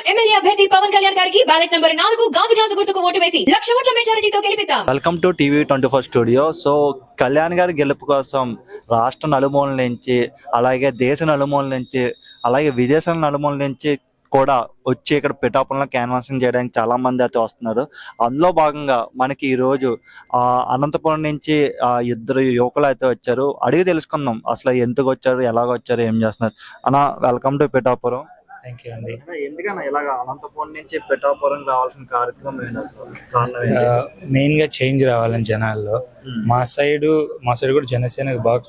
MLA అభ్యర్థి పవన్ కళ్యాణ్ గారికి ballot number 4 గాజు గ్లాసు గుర్తుకు ఓటు వేసి 1,00,000 ఓట్ల మెజారిటీతో గెలిపిద్దాం. Welcome to TV 24 studio. So Kalyan గారి గెలుపు కోసం రాష్ట్ర నలుమూలల నుంచి, అలాగే దేశ నలుమూలల నుంచి, అలాగే విదేశాల నలుమూలల నుంచి కూడా వచ్చి ఇక్కడ పిఠాపురంలో క్యాన్వాసింగ్ చేయడానికి చాలా మంది అయితే వస్తున్నారు. అందులో భాగంగా మనకి ఈ రోజు అనంతపురం నుంచి ఇద్దరు యువకులు అయితే వచ్చారు. అడిగి తెలుసుకుందాం అసలు ఎందుకు వచ్చారు, ఎలాగ వచ్చారు, ఏం చేస్తున్నారు. అన్న, welcome to Pithapuram. Thank you అండి. ఎందుకన్నా ఇలాగ అనంతపురం నుంచి పిఠాపురం రావాల్సిన కార్యక్రమం మెయిన్ గా చేంజ్ రావాలని జనాల్లో. మా సైడ్ కూడా జనసేన బాగా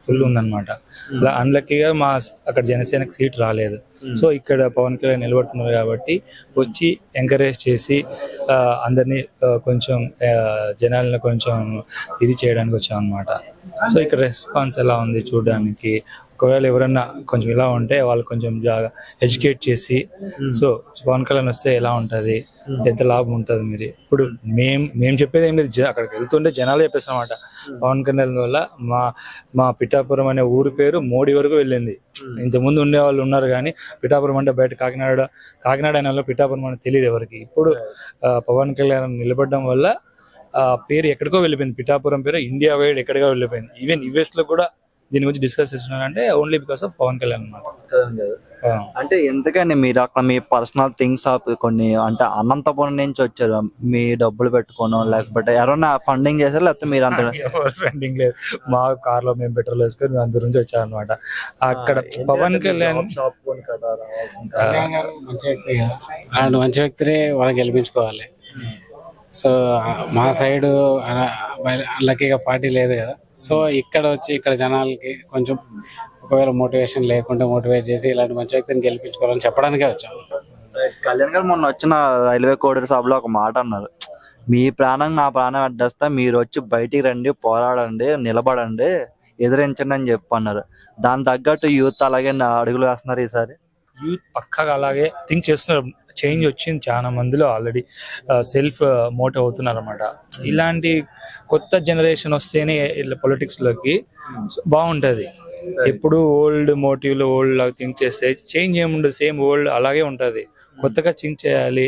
ఫుల్ ఉందన్నమాట. అన్లక్కీగా అక్కడ జనసేనకు సీట్ రాలేదు. సో ఇక్కడ పవన్ కళ్యాణ్ నిలబడుతున్నారు కాబట్టి వచ్చి ఎంకరేజ్ చేసి అందరినీ కొంచెం జనాలను కొంచెం ఇది చేయడానికి వచ్చాం అనమాట. సో ఇక్కడ రెస్పాన్స్ ఎలా ఉంది చూడడానికి. ఒకవేళ ఎవరన్నా కొంచెం ఇలా ఉంటే వాళ్ళు కొంచెం ఎడ్యుకేట్ చేసి, సో పవన్ కళ్యాణ్ వస్తే ఎలా ఉంటుంది, ఎంత లాభం ఉంటుంది. మీరు ఇప్పుడు మేము చెప్పేది ఏం లేదు, అక్కడికి వెళ్తుంటే జనాలు చెప్పేస్తాం అన్నమాట. పవన్ కళ్యాణ్ వల్ల మా పిఠాపురం అనే ఊరి పేరు మోడీ వరకు వెళ్ళింది. ఇంతకుముందు ఉండే వాళ్ళు ఉన్నారు కానీ పిఠాపురం అంటే బయట కాకినాడ అనే వాళ్ళు పిఠాపురం అని తెలియదు ఎవరికి. ఇప్పుడు పవన్ కళ్యాణ్ నిలబడడం వల్ల పేరు ఎక్కడికో వెళ్ళిపోయింది. పిఠాపురం పేరు ఇండియా వైడ్ ఎక్కడికో వెళ్ళిపోయింది. ఈవెన్ యుఎస్ లో కూడా దీని గురించి డిస్కస్ చేస్తున్నారంటే only because of Pawan Kalyan అన్నమాట. అంటే ఎందుకని మీరు అక్కడ మీ పర్సనల్ థింగ్స్ కొన్ని, అంటే అనంతపురం నుంచి వచ్చారు, మీ డబ్బులు పెట్టుకోను లేకపోతే ఎవరైనా ఫండింగ్ చేశారు, లేకపోతే మీరు అంత ఫండింగ్ లేదు. మా కార్ లో మేము పెట్రోల్ వేసుకొని మేము అందు నుంచి వచ్చాం అనమాట. అక్కడ పవన్ కళ్యాణ్ మంచి వ్యక్తిని మనం గెలిపించుకోవాలి. సో మా సైడు లక్కీగా పార్టీ లేదు కదా. సో ఇక్కడ వచ్చి ఇక్కడ జనాలకి కొంచెం ఒకవేళ మోటివేషన్ లేకుంటే మోటివేట్ చేసి ఇలాంటి మంచి వ్యక్తిని గెలిపించుకోవాలని చెప్పడానికే వచ్చాము. కళ్యాణ్ గారు మొన్న వచ్చిన రైల్వే కోడూరు సభలో ఒక మాట అన్నారు, మీ ప్రాణం నా ప్రాణం అడ్డేస్తా, మీరు వచ్చి బయటికి రండి, పోరాడండి, నిలబడండి, ఎదిరించండి అని చెప్పన్నారు. దాని తగ్గట్టు యూత్ అలాగే అడుగులు వేస్తున్నారు. ఈసారి యూత్ పక్కగా అలాగే థింక్ చేస్తున్నారు. చేంజ్ వచ్చింది చాలా మందిలో, ఆల్రెడీ సెల్ఫ్ మోటివ్ అవుతున్నారు అనమాట. ఇలాంటి కొత్త జనరేషన్ వస్తేనే పొలిటిక్స్ లోకి బాగుంటది. ఎప్పుడు ఓల్డ్ మోటివ్లు ఓల్డ్ లాగా థింక్ చేస్తే చేంజ్ ఏముండదు, సేమ్ ఓల్డ్ అలాగే ఉంటది. కొత్తగా థింక్ చేయాలి,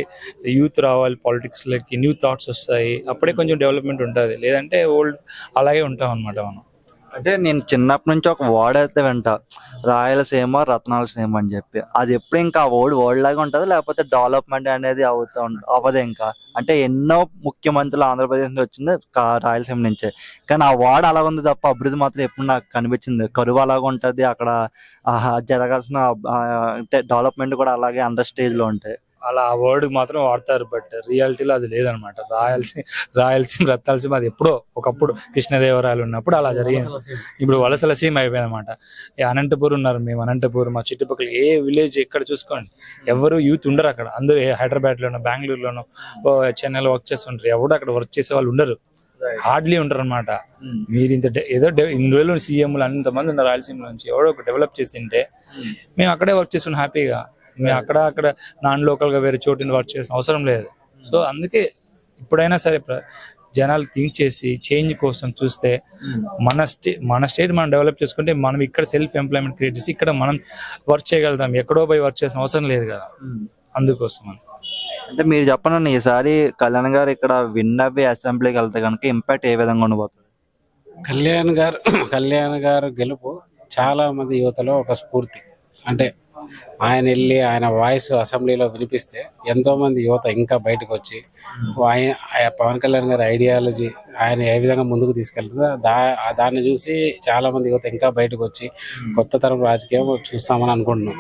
యూత్ రావాలి పాలిటిక్స్ లోకి, న్యూ థాట్స్ వస్తాయి, అప్పుడే కొంచెం డెవలప్మెంట్ ఉంటుంది. లేదంటే ఓల్డ్ అలాగే ఉంటాం అనమాట మనం. అంటే నేను చిన్నప్పటి నుంచి ఒక వర్డ్ అయితే వింటా, రాయలసీమ రత్నాలసీమ అని చెప్పి. అది ఎప్పుడు ఇంకా వర్డ్ లాగా ఉంటుంది, లేకపోతే డెవలప్మెంట్ అనేది అవ్వదు ఇంకా. అంటే ఎన్నో ముఖ్యమంత్రులు ఆంధ్రప్రదేశ్ నుంచి వచ్చింది రాయలసీమ నుంచే, కానీ ఆ వర్డ్ అలాగ ఉంది తప్ప అభివృద్ధి మాత్రం ఎప్పుడు నాకు కనిపించింది. కరువు అలాగ ఉంటుంది అక్కడ, జరగాల్సిన డెవలప్మెంట్ కూడా అలాగే అండర్ స్టేజ్ లో ఉంటాయి. అలా ఆ వర్డ్ మాత్రం వాడతారు, బట్ రియాలిటీలో అది లేదనమాట. రాయలసీమ రత్నాలసీమ అది ఎప్పుడో ఒకప్పుడు కృష్ణదేవరాయలు ఉన్నప్పుడు అలా జరిగింది. ఇప్పుడు వలసల సీమ అయిపోయింది అనమాట. అనంతపూర్ ఉన్నారు, మేము అనంతపూర్, మా చుట్టుపక్కల ఏ విలేజ్ ఎక్కడ చూసుకోండి ఎవరు యూత్ ఉండరు అక్కడ. అందరూ హైదరాబాద్ లోనో బెంగళూరులోనో చెన్నైలో వర్క్ చేస్తుంటారు. ఎవరు అక్కడ వర్క్ చేసే వాళ్ళు ఉండరు, హార్డ్లీ ఉంటారు అనమాట. మీరు ఏదో ఇన్ని రోజులు సీఎంలు అంతమంది ఉన్నారు రాయలసీమ నుంచి, ఎవడో ఒక డెవలప్ చేసింటే మేము అక్కడే వర్క్ చేస్తున్నాం హ్యాపీగా. మేము అక్కడ నాన్ లోకల్ గా వేరే చోటుని వర్క్ చేసిన అవసరం లేదు. సో అందుకే ఇప్పుడైనా సరే జనాలు థింక్ చేసి చేంజ్ కోసం చూస్తే మన స్టేట్ మనం డెవలప్ చేసుకుంటే మనం ఇక్కడ సెల్ఫ్ ఎంప్లాయ్మెంట్ క్రియేట్ చేసి ఇక్కడ మనం వర్క్ చేయగలుగుతాం. ఎక్కడో పోయి వర్క్ చేసిన అవసరం లేదు కదా. అందుకోసం అంటే మీరు చెప్పండి, ఈసారి కళ్యాణ్ గారు ఇక్కడ విన్ అవ్వి అసెంబ్లీకి వెళ్తే కనుక ఇంపాక్ట్ ఏ విధంగా ఉండబోతుంది? కళ్యాణ్ గారు గెలుపు చాలా మంది యువతలో ఒక స్ఫూర్తి. అంటే ఆయన వెళ్ళి ఆయన వాయిస్ అసెంబ్లీలో వినిపిస్తే ఎంతో మంది యువత ఇంకా బయటకు వచ్చి పవన్ కళ్యాణ్ గారి ఐడియాలజీ ఆయన ఏ విధంగా ముందుకు తీసుకెళ్తుందో దాన్ని చూసి చాలా మంది యువత ఇంకా బయటకు వచ్చి కొత్త తరం రాజకీయం చూస్తామని అనుకుంటున్నాం.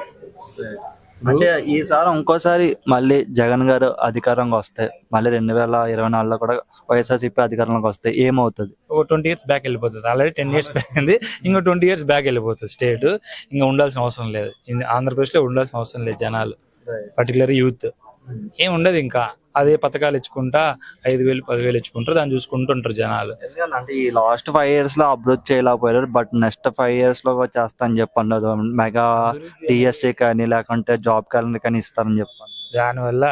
అంటే ఈసారి ఇంకోసారి మళ్ళీ జగన్ గారు అధికారంగా వస్తే, మళ్ళీ 2024లో కూడా వైఎస్ఆర్సీపీ అధికారంలోకి వస్తే ఏమవుతుంది? ఒక 20 years బ్యాక్ వెళ్ళిపోతుంది. ఆల్రెడీ 10 years బ్యాక్ ఉంది, ఇంకో 20 years బ్యాక్ వెళ్ళిపోతుంది స్టేట్. ఇంకా ఉండాల్సిన అవసరం లేదు, ఆంధ్రప్రదేశ్ లో ఉండాల్సిన అవసరం లేదు. జనాలు పర్టికులర్ యూత్ ఏం ఉండదు, ఇంకా అదే పథకాలు ఇచ్చుకుంటా 5,000 10,000 ఇచ్చుకుంటారు, దాన్ని చూసుకుంటుంటారు జనాలు. అంటే ఈ లాస్ట్ 5 years లో అభివృద్ధి చేయలేకపోయారు, బట్ నెక్స్ట్ 5 years లో చేస్తా అని చెప్పన్నారు. మెగా టీఎస్సీ కానీ లేకుంటే జాబ్ క్యాలెండర్ కానీ ఇస్తారని చెప్పాను. దానివల్ల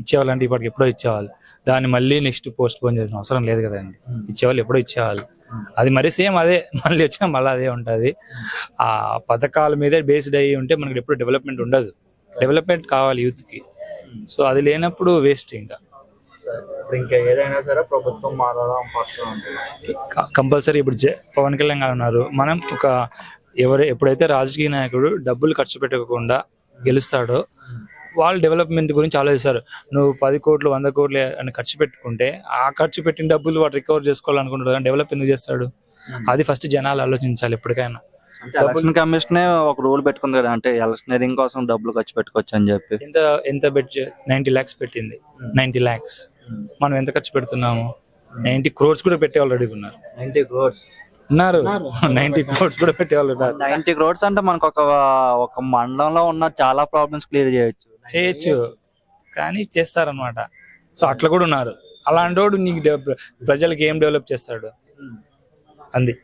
ఇచ్చేవాళ్ళంటే ఇప్పటికి ఎప్పుడో ఇచ్చేవాళ్ళు, దాన్ని మళ్ళీ నెక్స్ట్ పోస్ట్ పోన్ చేసిన అవసరం లేదు కదండి. ఇచ్చేవాళ్ళు ఎప్పుడో ఇచ్చేవాళ్ళు, అది మరి సేమ్ అదే మళ్ళీ వచ్చినా మళ్ళీ అదే ఉంటుంది. ఆ పథకాల మీదే బేస్డ్ అయ్యి ఉంటే మనకి ఎప్పుడు డెవలప్మెంట్ ఉండదు. డెవలప్మెంట్ కావాలి యూత్కి. సో అది లేనప్పుడు వేస్ట్. ఇంకా ఏదైనా సరే ప్రభుత్వం మారడం కంపల్సరీ. ఇప్పుడు పవన్ కళ్యాణ్ గారు ఉన్నారు. మనం ఎప్పుడైతే రాజకీయ నాయకుడు డబ్బులు ఖర్చు పెట్టకుండా గెలుస్తాడో వాళ్ళు డెవలప్మెంట్ గురించి ఆలోచిస్తారు. నువ్వు 10 కోట్లు 100 కోట్లు అని ఖర్చు పెట్టుకుంటే ఆ ఖర్చు పెట్టిన డబ్బులు వాడు రికవర్ చేసుకోవాలనుకుంటాడు, కానీ డెవలప్ ఎందుకు చేస్తాడు? అది ఫస్ట్ జనాలు ఆలోచించాలి ఎప్పటికైనా. ఎలక్షన్ కమిషన్ ఒక రూల్ పెట్టుకుంది కదా, అంటే ఎలక్షనరింగ్ కోసం డబ్బులు ఖర్చు పెట్టుకోవచ్చు అని చెప్పి. ఎంత 90 lakhs పెట్టింది. 90 lakhs మనం ఎంత ఖర్చు పెడుతున్నాము? 90 crores కూడా పెట్టే ఆల్రెడీ ఉన్నారు. 90 crores ఉన్నారు. 90 crores కూడా పెట్టే వాళ్ళు ఉన్నారు. 90 crores అంటే మనకు ఒక మండలంలో ఉన్న చాలా ప్రాబ్లమ్స్ క్లియర్ చేయొచ్చు, కానీ చేస్తారనమాట. సో అట్లా కూడా ఉన్నారు. అలాంటి వాడు నీకు ప్రజలకి ఏం డెవలప్ చేస్తాడు? అంది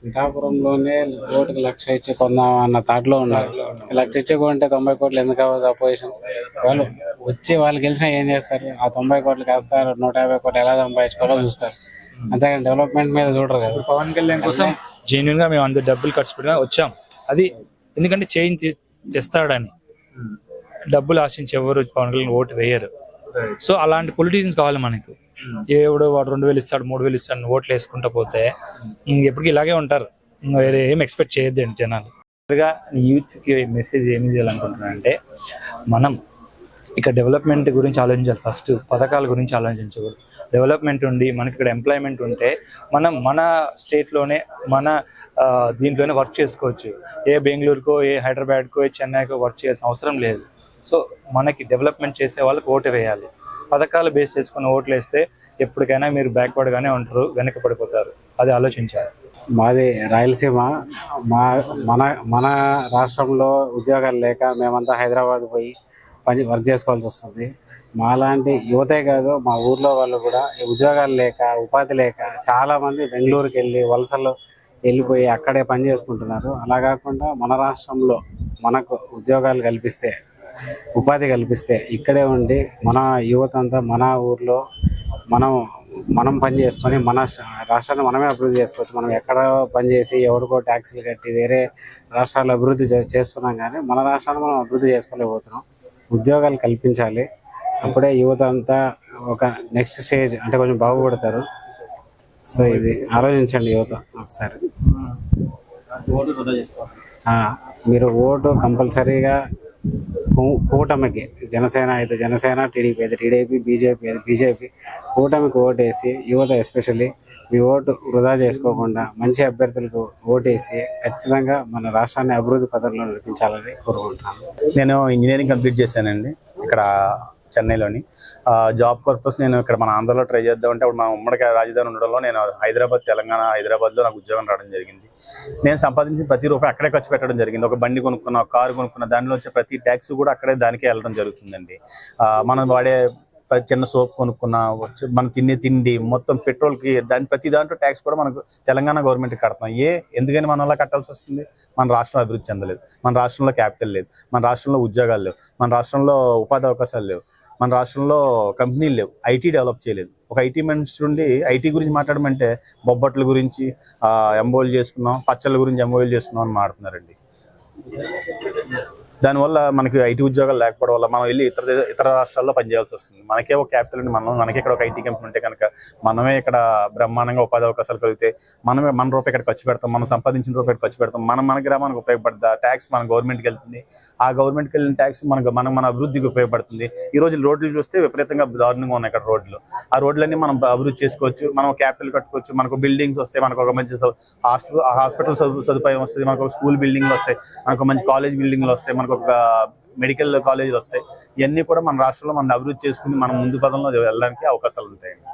పిఠాపురంలోనే ఓటుకు 1,00,000 ఇచ్చి కొందాం అన్న థాట్లో ఉన్నారు. 1,00,000 ఇచ్చి కొంటే 90 కోట్లు ఎందుకు అవ్వదు అపోజిషన్? వాళ్ళు వచ్చి వాళ్ళు గెలిచినా ఏం చేస్తారు? ఆ 90 కోట్లు కాస్తారు 150 కోట్లు ఎలా సంపాదించుకోవాలో చూస్తారు, అంతేగాని డెవలప్మెంట్ మీద చూడరు కదా. పవన్ కళ్యాణ్ కోసం జెన్యున్ గా మేము అందరు డబ్బులు ఖర్చు పెట్టుగా వచ్చాం. అది ఎందుకంటే చేంజ్ చేస్తాడని. డబ్బులు ఆశించి ఎవరు పవన్ కళ్యాణ్ ఓటు వేయరు. సో అలాంటి పొలిటీషియన్స్ కావాలి మనకు. ఎవడో వాడు 2,000 ఇస్తాడు 3,000 ఇస్తాడు ఓట్లు వేసుకుంటా పోతే ఎప్పటికీ ఇలాగే ఉంటారు. వేరే ఏం ఎక్స్పెక్ట్ చేయొద్దండి జనాలు. యూత్కి మెసేజ్ ఏమి చేయాలనుకుంటున్నానంటే, మనం ఇక్కడ డెవలప్మెంట్ గురించి ఆలోచించాలి. ఫస్ట్ పథకాల గురించి ఆలోచించకూడదు. డెవలప్మెంట్ ఉండి మనకి ఇక్కడ ఎంప్లాయ్మెంట్ ఉంటే మనం మన స్టేట్లోనే మన దీంట్లోనే వర్క్ చేసుకోవచ్చు. ఏ బెంగళూరుకో ఏ హైదరాబాద్కో ఏ చెన్నైకో వర్క్ చేయాల్సిన అవసరం లేదు. సో మనకి డెవలప్మెంట్ చేసే వాళ్ళకి ఓటు వేయాలి. పథకాలు బేస్ చేసుకుని ఓట్లు వేస్తే ఎప్పటికైనా మీరు బ్యాక్వర్డ్గానే ఉంటారు, వెనక పడిపోతారు. అది ఆలోచించాలి. మాది రాయలసీమ. మన రాష్ట్రంలో ఉద్యోగాలు లేక మేమంతా హైదరాబాద్ పోయి వర్క్ చేసుకోవాల్సి వస్తుంది. మాలాంటి యువతే కాదు, మా ఊర్లో వాళ్ళు కూడా ఉద్యోగాలు లేక ఉపాధి లేక చాలామంది బెంగళూరుకి వెళ్ళి వలసలు వెళ్ళిపోయి అక్కడే పని చేసుకుంటున్నారు. అలా కాకుండా మన రాష్ట్రంలో మనకు ఉద్యోగాలు కల్పిస్తే, ఉపాధి కల్పిస్తే ఇక్కడే ఉండి మన యువత అంతా మన ఊర్లో మనం పని చేసుకొని మన రాష్ట్రాన్ని మనమే అభివృద్ధి చేసుకోవచ్చు. మనం ఎక్కడ పని చేసి ఎవరికో ట్యాక్సీలు కట్టి వేరే రాష్ట్రాలు అభివృద్ధి చేస్తున్నాం, కానీ మన రాష్ట్రాన్ని మనం అభివృద్ధి చేసుకోలేకపోతున్నాం. ఉద్యోగాలు కల్పించాలి. అప్పుడే యువత అంతా ఒక నెక్స్ట్ స్టేజ్ అంటే కొంచెం బాగుపడతారు. సో ఇది ఆలోచించండి యువత ఒకసారి. మీరు ఓటు కంపల్సరీగా కూటమికి, జనసేన అయితే జనసేన, టీడీపీ అయితే టీడీపీ, బీజేపీ అయితే బీజేపీ, కూటమికి ఓటేసి యువత ఎస్పెషల్లీ మీ ఓటు వృధా చేసుకోకుండా మంచి అభ్యర్థులకు ఓటేసి ఖచ్చితంగా మన రాష్ట్రాన్ని అభివృద్ధి పథంలో నడిపించాలని కోరుకుంటున్నాను. నేను ఇంజనీరింగ్ కంప్లీట్ చేశానండి ఇక్కడ చెన్నైలోని. జాబ్ పర్పస్ నేను ఇక్కడ మన ఆంధ్రలో ట్రై చేద్దామంటే అప్పుడు మన ఉమ్మడి రాజధాని ఉండడంలో నేను హైదరాబాద్లో నాకు ఉద్యోగం రావడం జరిగింది. నేను సంపాదించిన ప్రతి రూపాయి అక్కడే ఖర్చు పెట్టడం జరిగింది. ఒక బండి కొనుక్కున్న, ఒక కారు కొనుక్కున్న, దానిలో వచ్చే ప్రతి ట్యాక్స్ కూడా అక్కడే దానికే వెళ్ళడం జరుగుతుందండి. మనం వాడే చిన్న సోప్ కొనుక్కున్న, మనం తినే తిండి మొత్తం పెట్రోల్కి ప్రతి దాంట్లో ట్యాక్స్ కూడా మనకు తెలంగాణ గవర్నమెంట్కి కడతాం. ఎందుకని మనం అలా కట్టాల్సి వస్తుంది? మన రాష్ట్రం అభివృద్ధి చెందలేదు, మన రాష్ట్రంలో క్యాపిటల్ లేదు, మన రాష్ట్రంలో ఉద్యోగాలు లేవు, మన రాష్ట్రంలో ఉపాధి అవకాశాలు లేవు, మన రాష్ట్రంలో కంపెనీలు లేవు, ఐటీ డెవలప్ చేయలేదు. ఒక ఐటీ మనిషి నుండి ఐటీ గురించి మాట్లాడమంటే బొబ్బట్ల గురించి ఎంఓఎల్ చేసుకున్నాం, పచ్చళ్ళ గురించి ఎంఓఎల్ చేసుకున్నాం అని మాట్లాడుతున్నారండి. దానివల్ల మనకి ఐటీ ఉద్యోగాలు లేకపోవడం వల్ల మనం వెళ్ళి ఇతర రాష్ట్రాల్లో పనిచేయాల్సి వస్తుంది. మనకే ఒక క్యాపిటల్ ఉండి మనకి ఇక్కడ ఒక ఐటీ కంపెనీ ఉంటే కనుక మనమే ఇక్కడ బ్రహ్మాండంగా ఉపాధి అవకాశాలు కలిగితే మనమే మన రూపాయి ఇక్కడ ఖర్చు పెడతాం, మనం సంపాదించిన రూపాయి ఖర్చు పెడతాం, మన గ్రామానికి ఉపయోగపడుతుంది. ఆ ట్యాక్స్ మన గవర్నమెంట్కి వెళ్తుంది, ఆ గవర్నమెంట్కి వెళ్ళిన ట్యాక్స్ మన అభివృద్ధికి ఉపయోగపడుతుంది. ఈ రోజు రోడ్లు చూస్తే విపరీతంగా దారుణంగా ఉన్నాయి ఇక్కడ రోడ్లు. ఆ రోడ్లన్నీ మనం అభివృద్ధి చేసుకోవచ్చు, మనం క్యాపిటల్ కట్టుకోవచ్చు, మనకు బిల్డింగ్స్ వస్తాయి, మనకు ఒక మంచి హాస్పిటల్ సదుపాయం వస్తుంది, మనకు ఒక స్కూల్ బిల్డింగ్లు వస్తాయి, మనకు మంచి కాలేజ్ బిల్డింగ్లు వస్తాయి, మనకు ఒక మెడికల్ కాలేజీలు వస్తాయి. ఇవన్నీ కూడా మన రాష్ట్రంలో మనం అభివృద్ధి చేసుకుని మనం ముందు పదంలో వెళ్ళడానికి అవకాశాలు ఉంటాయండి.